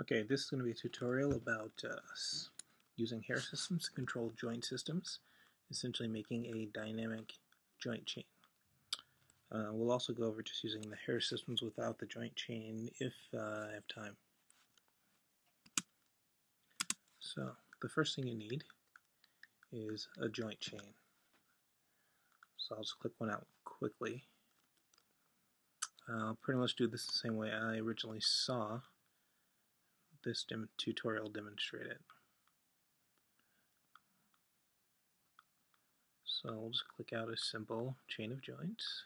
Okay, this is going to be a tutorial about using hair systems to control joint systems, essentially making a dynamic joint chain. We'll also go over just using the hair systems without the joint chain if I have time. So the first thing you need is a joint chain. So I'll just click one out quickly. I'll pretty much do this the same way I originally saw this tutorial demonstrated. So we'll just click out a simple chain of joints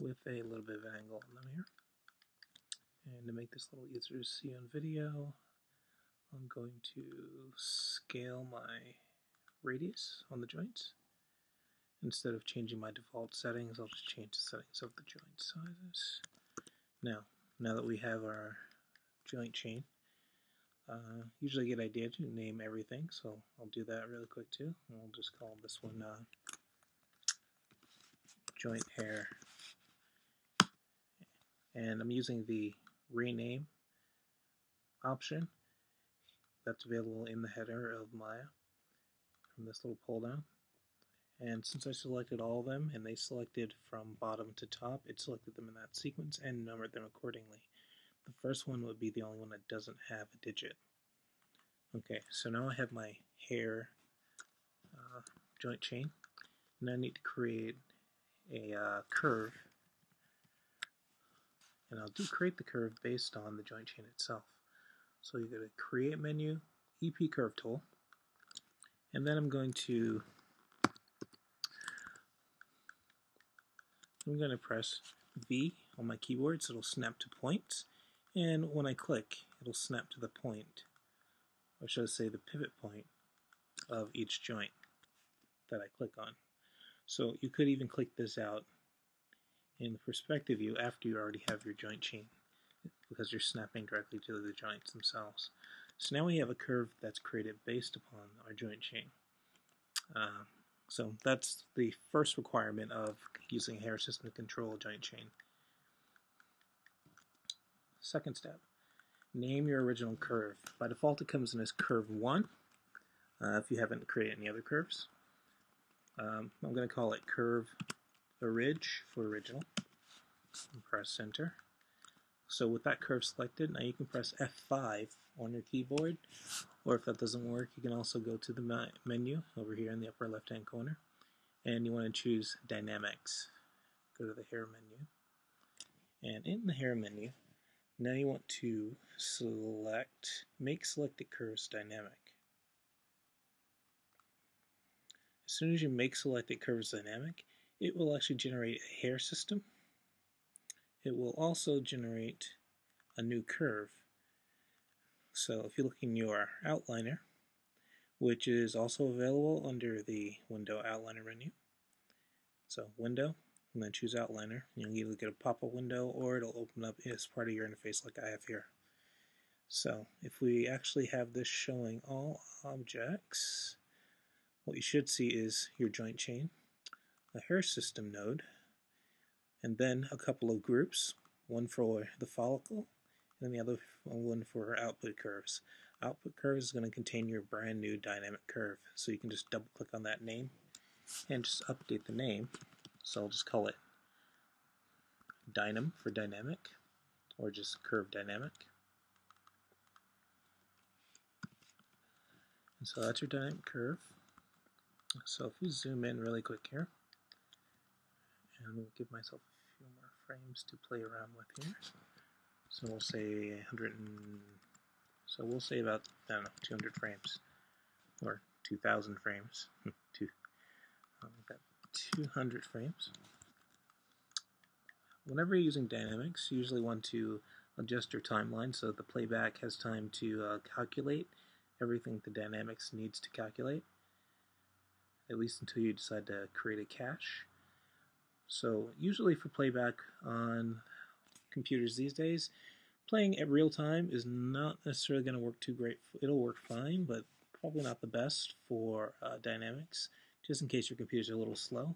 with a little bit of an angle on them here. And to make this a little easier to see on video, I'm going to scale my radius on the joints. Instead of changing my default settings, I'll just change the settings of the joint sizes. Now that we have our joint chain, usually I get an idea to name everything, so I'll do that really quick too. And we'll just call this one joint hair. And I'm using the rename option that's available in the header of Maya from this little pull down. And since I selected all of them and they selected from bottom to top, it selected them in that sequence and numbered them accordingly. The first one would be the only one that doesn't have a digit. Okay, so now I have my hair joint chain, and I need to create a curve, and I'll create the curve based on the joint chain itself. So you go to Create menu, EP Curve Tool, and then I'm going to press V on my keyboard so it'll snap to points, and when I click, it'll snap to the point, or should I say the pivot point of each joint that I click on. So you could even click this out in the perspective view after you already have your joint chain, because you're snapping directly to the joints themselves. So now we have a curve that's created based upon our joint chain. So that's the first requirement of using a hair system to control a joint chain. Second step, name your original curve. By default it comes in as curve 1 if you haven't created any other curves. I'm going to call it curve orig for original and press enter. So with that curve selected, now you can press F5 on your keyboard, or if that doesn't work, you can also go to the menu over here in the upper left hand corner, and you want to choose Dynamics. Go to the hair menu, and in the hair menu, now you want to make selected curves dynamic. As soon as you make selected curves dynamic, it will actually generate a hair system. It will also generate a new curve. So if you look in your outliner, which is also available under the window outliner menu, so window, and then choose outliner. You'll either get a pop-up window or it'll open up as part of your interface like I have here. So if we actually have this showing all objects, what you should see is your joint chain, a hair system node, and then a couple of groups, one for the follicle and the other one for output curves. Output curves is going to contain your brand new dynamic curve, so you can just double click on that name and just update the name. So I'll just call it Dynam for dynamic, or just curve dynamic. And so that's your dynamic curve. So if we zoom in really quick here, and we'll give myself a few more frames to play around with here. So we'll say 100 so we'll say about, I don't know, 200 frames, or 2,000 frames. 200 frames. Whenever you're using dynamics, you usually want to adjust your timeline so the playback has time to calculate everything the dynamics needs to calculate, at least until you decide to create a cache. So usually for playback on computers these days, playing at real time is not necessarily going to work too great. It'll work fine, but probably not the best for dynamics, just in case your computer's a little slow.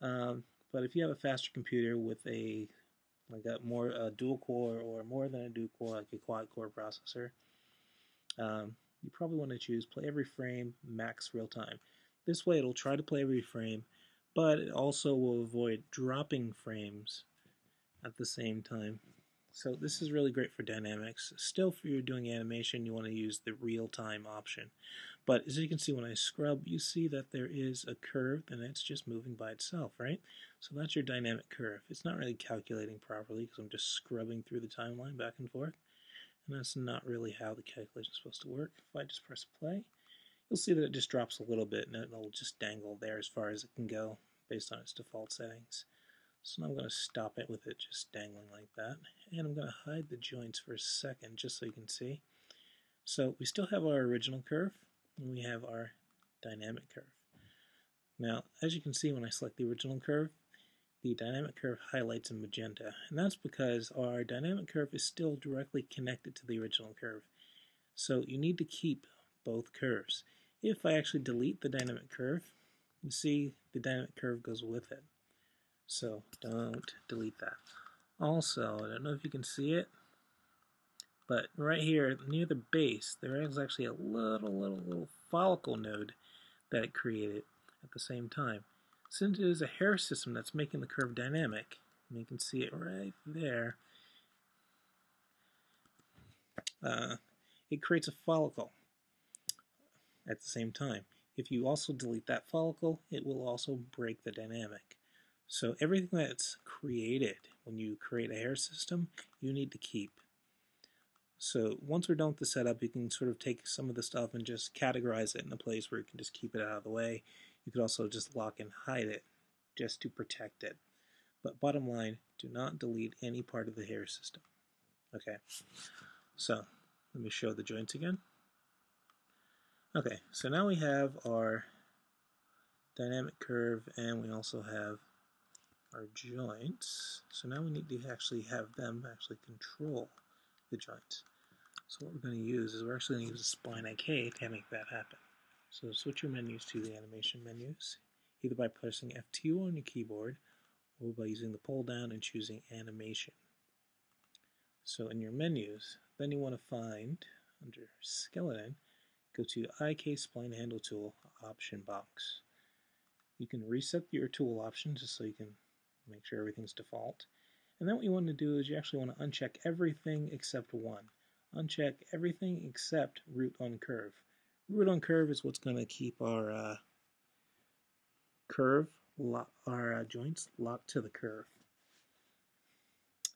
But if you have a faster computer with a I got more dual core or more than a dual core, like a quad core processor. You probably want to choose play every frame, max real time. This way it'll try to play every frame, but it also will avoid dropping frames at the same time. So this is really great for dynamics. Still, if you're doing animation, you want to use the real-time option. But as you can see, when I scrub, you see that there is a curve, and it's just moving by itself, right? So that's your dynamic curve. It's not really calculating properly because I'm just scrubbing through the timeline back and forth. And that's not really how the calculation is supposed to work. If I just press play, you'll see that it just drops a little bit, and it'll just dangle there as far as it can go based on its default settings. So now I'm going to stop it with it just dangling like that. And I'm going to hide the joints for a second just so you can see. So we still have our original curve, and we have our dynamic curve. Now, as you can see when I select the original curve, the dynamic curve highlights in magenta. And that's because our dynamic curve is still directly connected to the original curve. So you need to keep both curves. If I actually delete the dynamic curve, you see the dynamic curve goes with it. So don't delete that. Also, I don't know if you can see it, but right here near the base, there is actually a little follicle node that it created at the same time. Since it is a hair system that's making the curve dynamic, and you can see it right there, it creates a follicle at the same time. If you also delete that follicle, it will also break the dynamic. So everything that's created when you create a hair system, you need to keep. So once we're done with the setup, you can sort of take some of the stuff and just categorize it in a place where you can just keep it out of the way. You could also just lock and hide it just to protect it. But bottom line, do not delete any part of the hair system. Okay, so let me show the joints again. Okay, so now we have our dynamic curve and we also have our joints. So now we need to actually have them actually control the joints. So what we're going to use is we're actually going to use a spline IK to make that happen. So switch your menus to the animation menus, either by pressing F2 on your keyboard or by using the pull down and choosing animation. So in your menus, then you want to find under skeleton, go to IK spline handle tool option box. You can reset your tool options just so you can make sure everything's default. And then what you want to do is you actually want to uncheck everything except one. Uncheck everything except root on curve. Root on curve is what's going to keep our joints locked to the curve.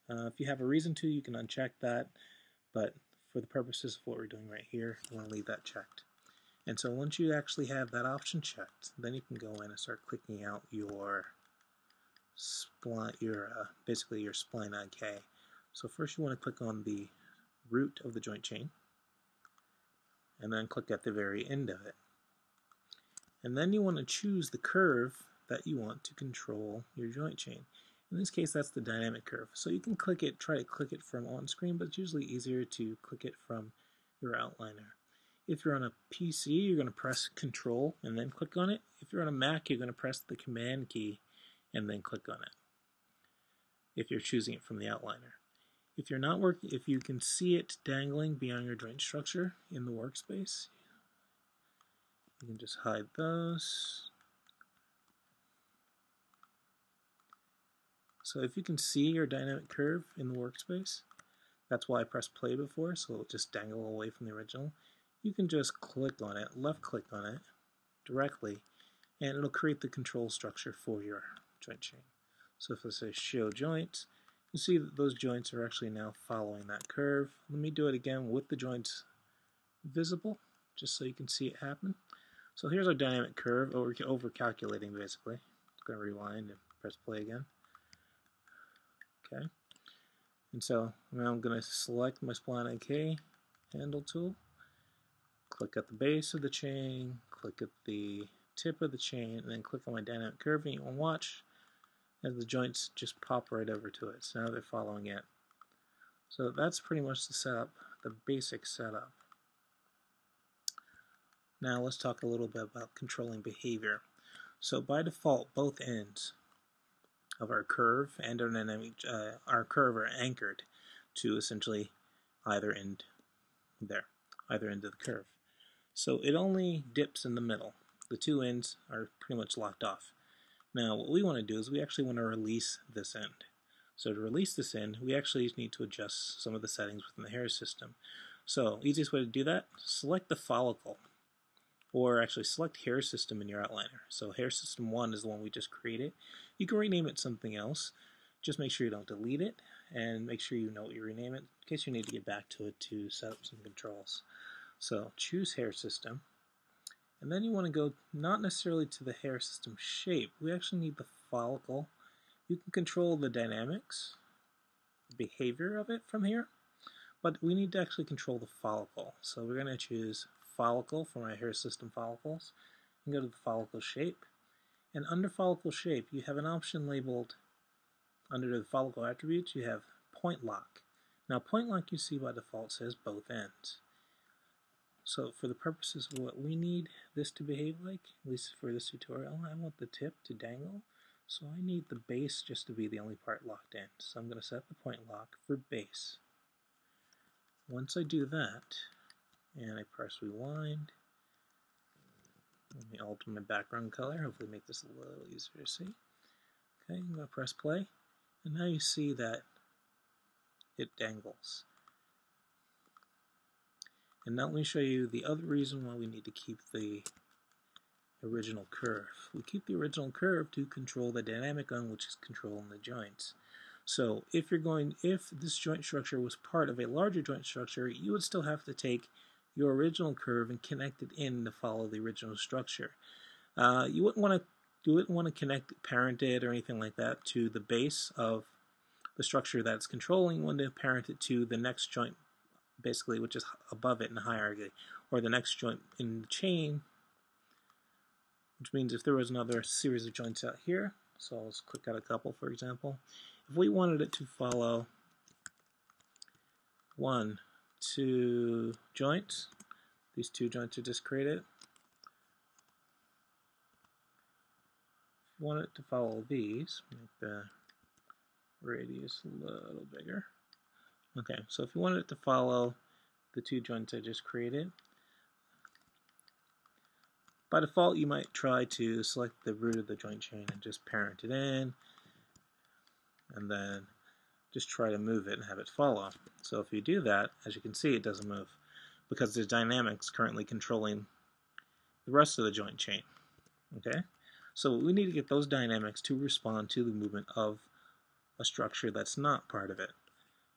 If you have a reason to, you can uncheck that, but for the purposes of what we're doing right here, you want to leave that checked. And so once you actually have that option checked, then you can go in and start clicking out your spline, basically your spline IK. So first you want to click on the root of the joint chain, and then click at the very end of it. And then you want to choose the curve that you want to control your joint chain. In this case, that's the dynamic curve. So you can try to click it from on screen, but it's usually easier to click it from your outliner. If you're on a PC, you're going to press Control and then click on it. If you're on a Mac, you're going to press the Command key and then click on it, if you're choosing it from the outliner. If you're not working, if you can see it dangling beyond your joint structure in the workspace, you can just hide those. So if you can see your dynamic curve in the workspace, that's why I pressed play before, so it'll just dangle away from the original. You can just click on it, left click on it directly, and it'll create the control structure for your joint chain. So if I say show joints, you see that those joints are actually now following that curve. Let me do it again with the joints visible, just so you can see it happen. So here's our dynamic curve, over calculating basically. I'm going to rewind and press play again. Okay, and so now I'm going to select my spline IK handle tool, click at the base of the chain, click at the tip of the chain, and then click on my dynamic curve, and you will watch as the joints just pop right over to it. So now they're following it. So that's pretty much the setup, the basic setup. Now let's talk a little bit about controlling behavior. So by default, both ends of our curve and our dynamic, our curve are anchored to essentially either end there, either end of the curve. So it only dips in the middle. The two ends are pretty much locked off. Now what we want to do is we actually want to release this end. So to release this end, we actually need to adjust some of the settings within the hair system. So easiest way to do that, select the follicle, or actually select hair system in your outliner. So hair system 1 is the one we just created. You can rename it something else. Just make sure you don't delete it, and make sure you know what you rename it in case you need to get back to it to set up some controls. So choose hair system, and then you want to go not necessarily to the hair system shape. We actually need the follicle. You can control the dynamics, the behavior of it from here, but we need to actually control the follicle. So we're going to choose follicle from our hair system follicles, and go to the follicle shape. And under follicle shape, you have an option labeled, under the follicle attributes, you have point lock. Now point lock, you see by default says both ends. So for the purposes of what we need this to behave like, at least for this tutorial, I want the tip to dangle. So I need the base just to be the only part locked in. So I'm going to set the point lock for base. Once I do that, and I press rewind, let me alter my background color, hopefully make this a little easier to see. Okay, I'm going to press play, and now you see that it dangles. And now let me show you the other reason why we need to keep the original curve. We keep the original curve to control the dynamic on which is controlling the joints. So if this joint structure was part of a larger joint structure, you would still have to take your original curve and connect it in to follow the original structure. You wouldn't want to connect parent it or anything like that to the base of the structure that's controlling. You want to parent it to the next joint, basically, which is above it in the hierarchy, or the next joint in the chain, which means if there was another series of joints out here, so let's click out a couple, for example. If we wanted it to follow 1, 2 joints, these 2 joints are just created. If you want it to follow these, make the radius a little bigger. Okay, so if you wanted it to follow the 2 joints I just created, by default you might try to select the root of the joint chain and just parent it in, and then just try to move it and have it follow. So if you do that, as you can see, it doesn't move because there's dynamics currently controlling the rest of the joint chain. Okay, so we need to get those dynamics to respond to the movement of a structure that's not part of it.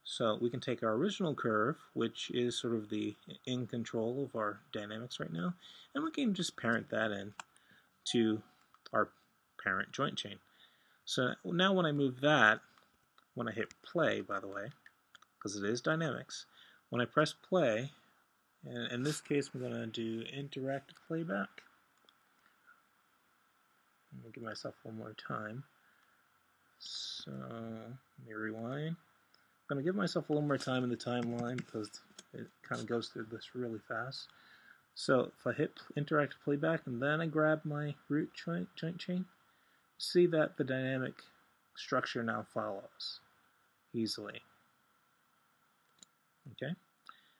So we can take our original curve, which is sort of the in control of our dynamics right now, and we can just parent that in to our parent joint chain. So now when I move that, when I hit play, by the way, because it is dynamics, when I press play, and in this case I'm going to do interactive playback. I'm going to give myself one more time. So let me rewind. I'm going to give myself a little more time in the timeline because it kind of goes through this really fast. So if I hit interactive playback and then I grab my root joint chain, see that the dynamic structure now follows easily. Okay,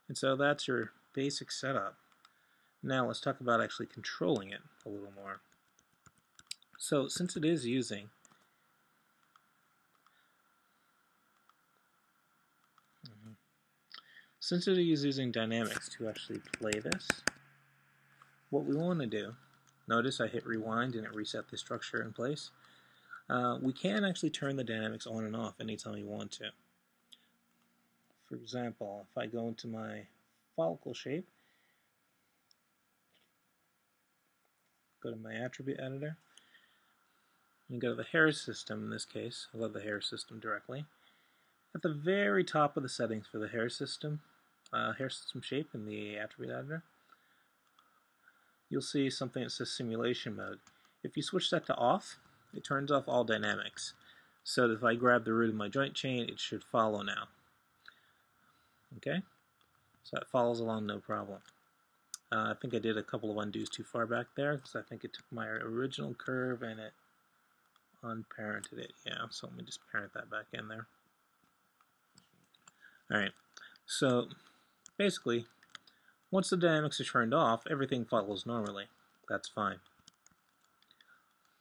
and so that's your basic setup. Now let's talk about actually controlling it a little more. So since it is using dynamics to actually play this, what we want to do, notice I hit rewind and it reset the structure in place. We can actually turn the dynamics on and off anytime we want to. For example, if I go into my follicle shape, go to my attribute editor, and go to the hair system in this case. I love the hair system directly. At the very top of the settings for the hair system shape in the attribute editor, you'll see something that says simulation mode. If you switch that to off, it turns off all dynamics. So that if I grab the root of my joint chain, it should follow now. Okay? So that follows along no problem. I think I did a couple of undos too far back there because I think it took my original curve and it unparented it. Yeah, so let me just parent that back in there. Alright, so basically, once the dynamics are turned off, everything follows normally. That's fine.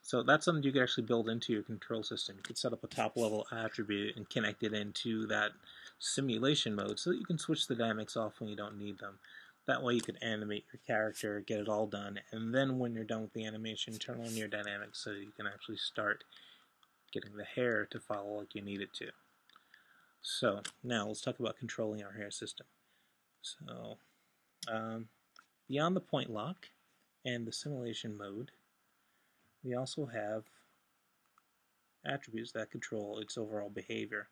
So that's something you can actually build into your control system. You could set up a top-level attribute and connect it into that simulation mode so that you can switch the dynamics off when you don't need them. That way you could animate your character, get it all done, and then when you're done with the animation, turn on your dynamics so you can actually start getting the hair to follow like you need it to. So now let's talk about controlling our hair system. So beyond the point lock and the simulation mode, we also have attributes that control its overall behavior,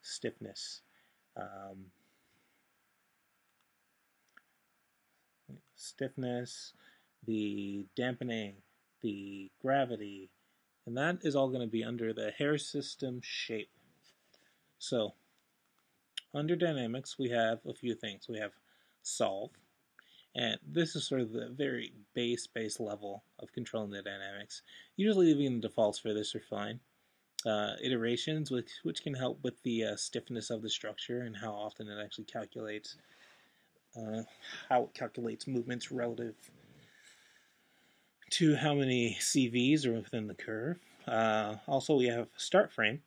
stiffness, the dampening, the gravity, and that is all going to be under the hair system shape. So under dynamics we have a few things. We have solve, and this is sort of the very base level of controlling the dynamics. Usually even the defaults for this are fine. Iterations, which can help with the stiffness of the structure and how often it actually calculates movements relative to how many CVs are within the curve. Also, we have start frame.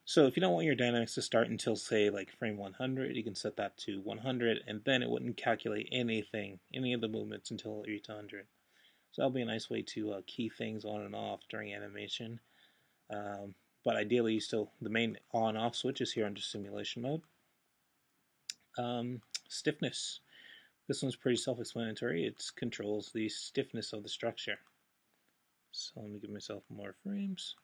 So if you don't want your dynamics to start until, say, like frame 100, you can set that to 100, and then it wouldn't calculate any of the movements until it reaches 100. So that'll be a nice way to key things on and off during animation. But ideally, the main on-off switch is here under simulation mode. Stiffness. This one's pretty self-explanatory. It controls the stiffness of the structure. So let me give myself more frames.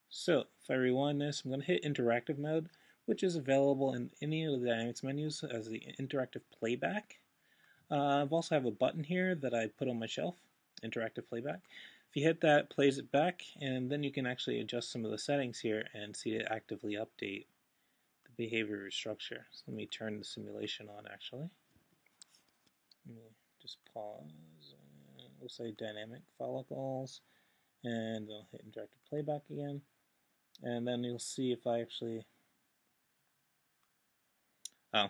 So if I rewind this, I'm going to hit interactive mode, which is available in any of the dynamics menus as the interactive playback. I've also have a button here that I put on my shelf, interactive playback. If you hit that, it plays it back, and then you can actually adjust some of the settings here and see it actively update the behavior of your structure. So let me turn the simulation on actually. Let me just pause. We'll say dynamic follicles, and I'll hit interactive playback again. And then you'll see if I actually, I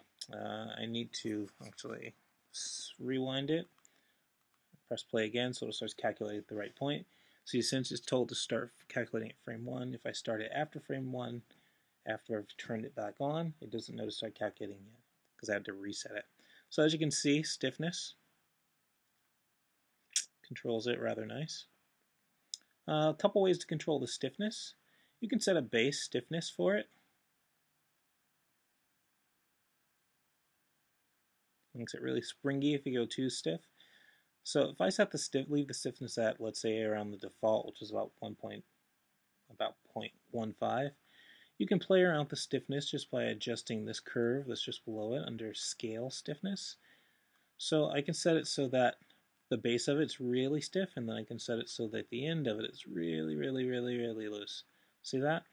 need to actually rewind it, press play again so it starts calculating at the right point. See, since it's told to start calculating at frame 1, if I start it after frame 1, after I've turned it back on, it doesn't know to start calculating yet because I had to reset it. So as you can see, stiffness controls it rather nice. A couple ways to control the stiffness. You can set a base stiffness for it. Makes it really springy if you go too stiff. So if I set leave the stiffness at, let's say, around the default, which is about 0.15, you can play around with the stiffness just by adjusting this curve that's just below it under scale stiffness. So I can set it so that the base of it's really stiff, and then I can set it so that the end of it is really, really, really, really loose. See that?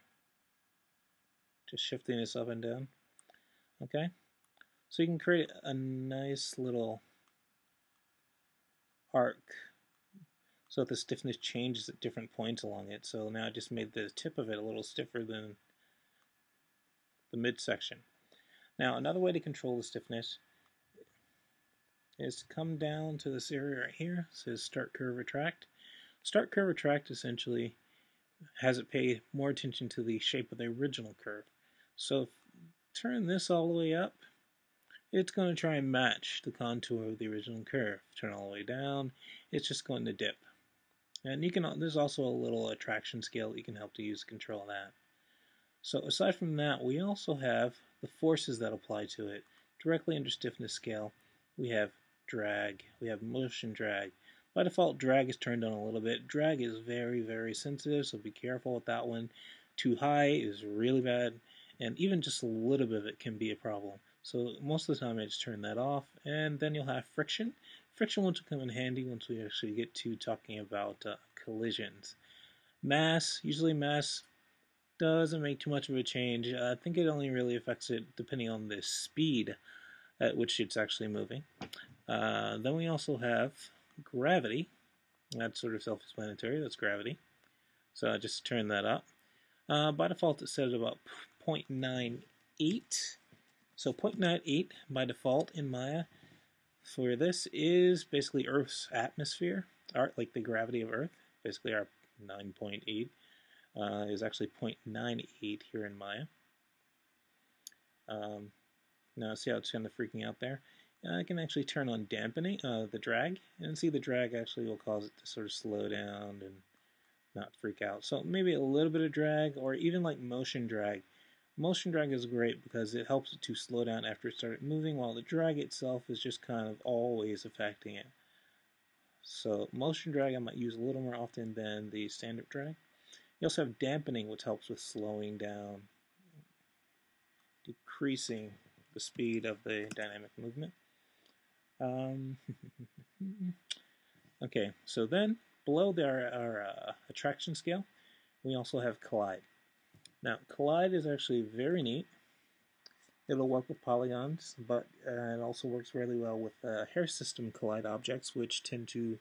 Just shifting this up and down. Okay? So you can create a nice little arc so that the stiffness changes at different points along it. So now I just made the tip of it a little stiffer than the midsection. Now another way to control the stiffness is to come down to this area right here. It says Start Curve Retract. Start Curve Retract essentially has it pay more attention to the shape of the original curve. So if turn this all the way up, it's going to try and match the contour of the original curve. Turn all the way down, it's just going to dip. And there's also a little attraction scale that you can help to use to control that. So aside from that, we also have the forces that apply to it. Directly under stiffness scale, we have drag, we have motion drag. By default, drag is turned on a little bit. Drag is very, very sensitive, so be careful with that one. Too high is really bad, and even just a little bit of it can be a problem. So most of the time I just turn that off, and then you'll have friction. Friction will come in handy once we actually get to talking about collisions. Mass, usually mass doesn't make too much of a change. I think it only really affects it depending on the speed at which it's actually moving. Then we also have gravity. That's sort of self-explanatory. That's gravity. So I just turn that up. By default, it says about 0.98. So 0.98 by default in Maya for this is basically Earth's atmosphere, like the gravity of Earth. Basically, our 9.8 is actually 0.98 here in Maya. Now see how it's kind of freaking out there? I can actually turn on dampening, the drag, and see the drag actually will cause it to sort of slow down and not freak out. So maybe a little bit of drag, or even like motion drag. Motion drag is great because it helps it to slow down after it started moving, while the drag itself is just kind of always affecting it. So motion drag I might use a little more often than the standard drag. You also have dampening, which helps with slowing down, decreasing the speed of the dynamic movement. Okay, so then below there our attraction scale, we also have collide. Now, collide is actually very neat. It'll work with polygons, but it also works really well with hair system collide objects, which tend to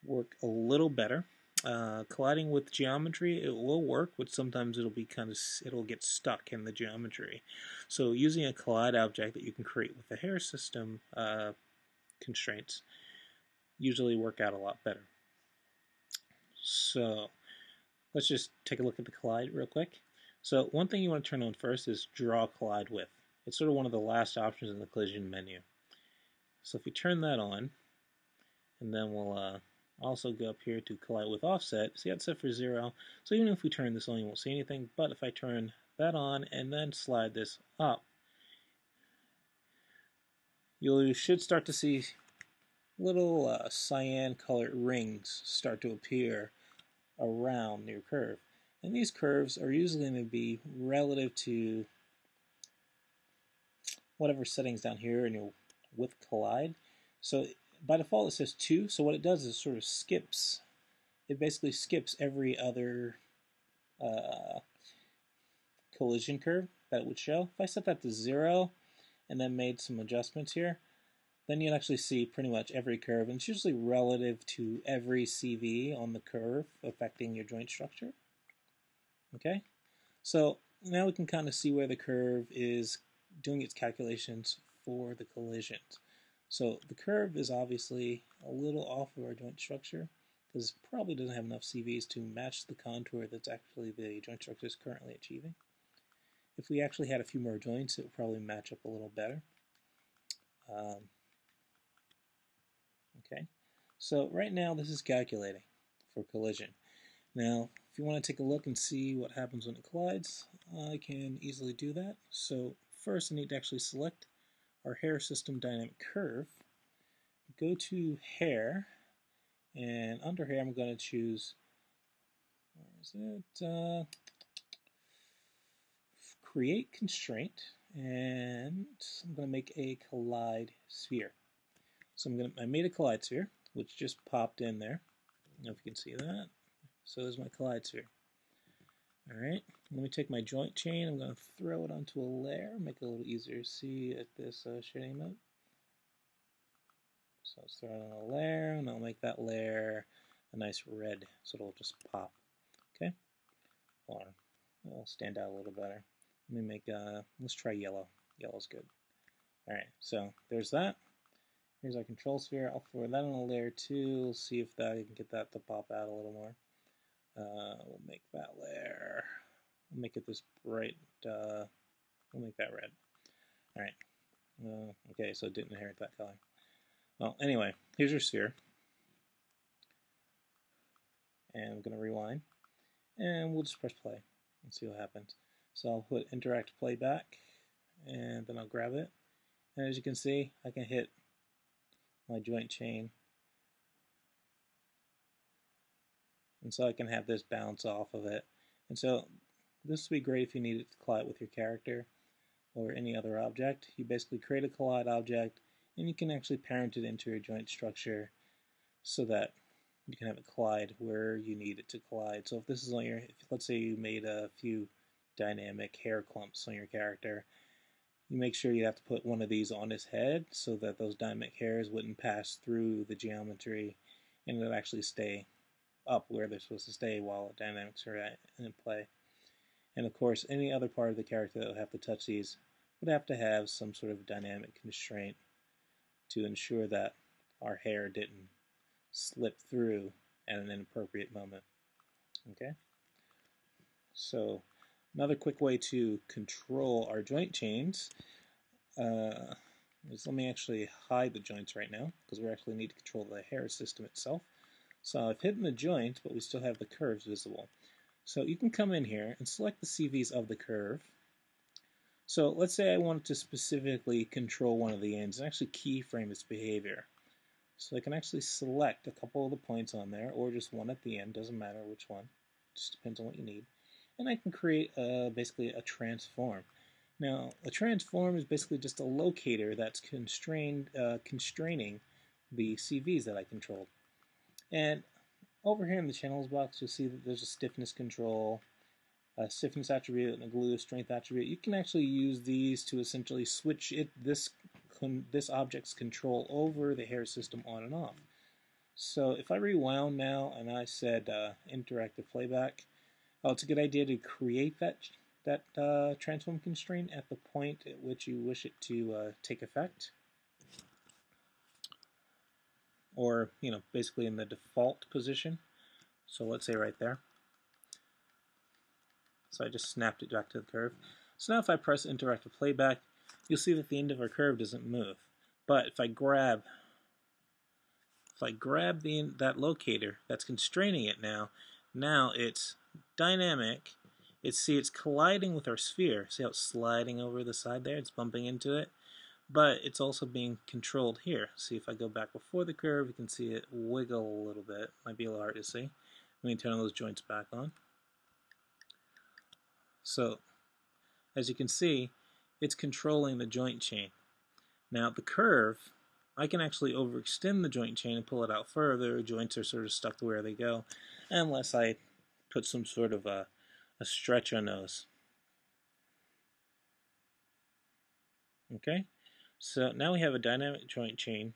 work a little better. Colliding with geometry, it will work, but sometimes it'll get stuck in the geometry. So using a collide object that you can create with the hair system constraints usually work out a lot better. So let's just take a look at the collide real quick. So one thing you want to turn on first is draw collide with. It's sort of one of the last options in the collision menu. So if we turn that on, and then we'll also go up here to collide with offset. See, that's set for 0. So even if we turn this on, you won't see anything. But if I turn that on and then slide this up, you should start to see little cyan colored rings start to appear around your curve. And these curves are usually going to be relative to whatever settings down here in your with collide. So by default it says 2, so what it does is sort of skips. It basically skips every other collision curve that it would show. If I set that to 0 and then made some adjustments here, then you'll actually see pretty much every curve, and it's usually relative to every CV on the curve affecting your joint structure. Okay, so now we can kind of see where the curve is doing its calculations for the collisions. So the curve is obviously a little off of our joint structure because it probably doesn't have enough CVs to match the contour that's actually the joint structure is currently achieving. If we actually had a few more joints, it would probably match up a little better. Okay, so right now this is calculating for collision. Now, if you want to take a look and see what happens when it collides, I can easily do that. So first I need to actually select our hair system dynamic curve, go to hair, and under hair I'm going to choose, where is it, create constraint, and I'm going to make a collide sphere. So I made a collide sphere, which just popped in there. I don't know if you can see that. So there's my collide sphere. Alright, let me take my joint chain, I'm going to throw it onto a layer, make it a little easier to see at this shading mode. So let's throw it on a layer, and I'll make that layer a nice red, so it'll just pop. Okay? Or it'll stand out a little better. Let me make, let's try yellow. Yellow's good. Alright, so there's that. Here's our control sphere. I'll throw that on a layer 2. We'll see if I can get that to pop out a little more. We'll make that layer. We'll make it this bright. We'll make that red. Alright. Okay, so it didn't inherit that color. Well, anyway, here's your sphere. And I'm going to rewind. And we'll just press play and see what happens. So I'll put interact playback, and then I'll grab it. And as you can see, I can hit my joint chain, and so I can have this bounce off of it. And so this would be great if you needed to collide with your character or any other object. You basically create a collide object, and you can actually parent it into your joint structure so that you can have it collide where you need it to collide. So if this is on your, let's say you made a few dynamic hair clumps on your character, you make sure you have to put one of these on his head so that those dynamic hairs wouldn't pass through the geometry and it'll actually stay up where they're supposed to stay while dynamics are in play. And of course, any other part of the character that would have to touch these would have to have some sort of dynamic constraint to ensure that our hair didn't slip through at an inappropriate moment. Okay? So another quick way to control our joint chains is, let me actually hide the joints right now because we actually need to control the hair system itself. So I've hidden the joint, but we still have the curves visible. So you can come in here and select the CVs of the curve. So let's say I wanted to specifically control one of the ends and actually keyframe its behavior. So I can actually select a couple of the points on there, or just one at the end, doesn't matter which one, just depends on what you need. And I can create basically a transform. Now, a transform is basically just a locator that's constraining the CVs that I controlled. And over here in the channels box, you'll see that there's a stiffness control, a stiffness attribute, and a glue strength attribute. You can actually use these to essentially switch this object's control over the hair system on and off. So if I rewound now and I said interactive playback, it's a good idea to create that transform constraint at the point at which you wish it to take effect, or basically in the default position. So let's say right there. So I just snapped it back to the curve. So now if I press interactive playback, you'll see that the end of our curve doesn't move. But if I grab that locator that's constraining it now it's dynamic. It's colliding with our sphere. See how it's sliding over the side there? It's bumping into it. But it's also being controlled here. See, if I go back before the curve, you can see it wiggle a little bit. Might be a little hard to see. Let me turn those joints back on. So, as you can see, it's controlling the joint chain. Now, the curve, I can actually overextend the joint chain and pull it out further. Joints are sort of stuck to where they go, unless I put some sort of a stretch on those. Okay? So now we have a dynamic joint chain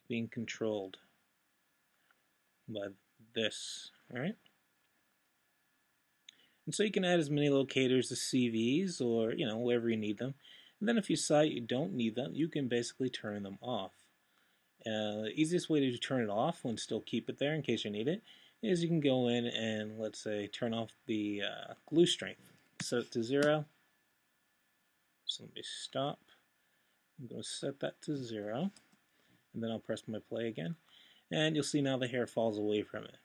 being controlled by this, alright? And so you can add as many locators as CVs, or wherever you need them. And then if you decide you don't need them, you can basically turn them off. The easiest way to turn it off and still keep it there in case you need it is you can go in and, let's say, turn off the glue strength. Set it to 0. So let me stop. I'm going to set that to 0, and then I'll press my play again, and you'll see now the hair falls away from it.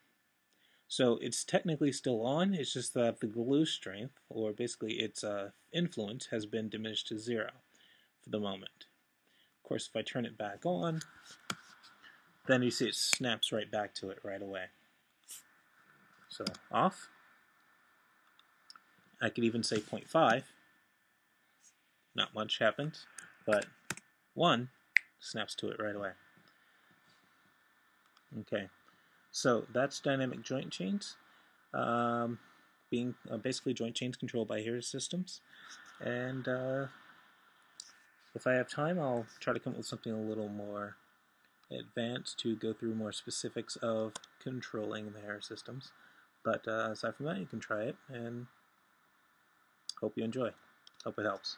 So it's technically still on, it's just that the glue strength, or basically its influence, has been diminished to 0 for the moment. Of course, if I turn it back on, then you see it snaps right back to it right away. So off. I could even say 0.5. Not much happens, but 1 snaps to it right away. Okay, so that's dynamic joint chains, being basically joint chains controlled by hair systems. And if I have time, I'll try to come up with something a little more advanced to go through more specifics of controlling the hair systems. But aside from that, you can try it, and hope you enjoy. Hope it helps.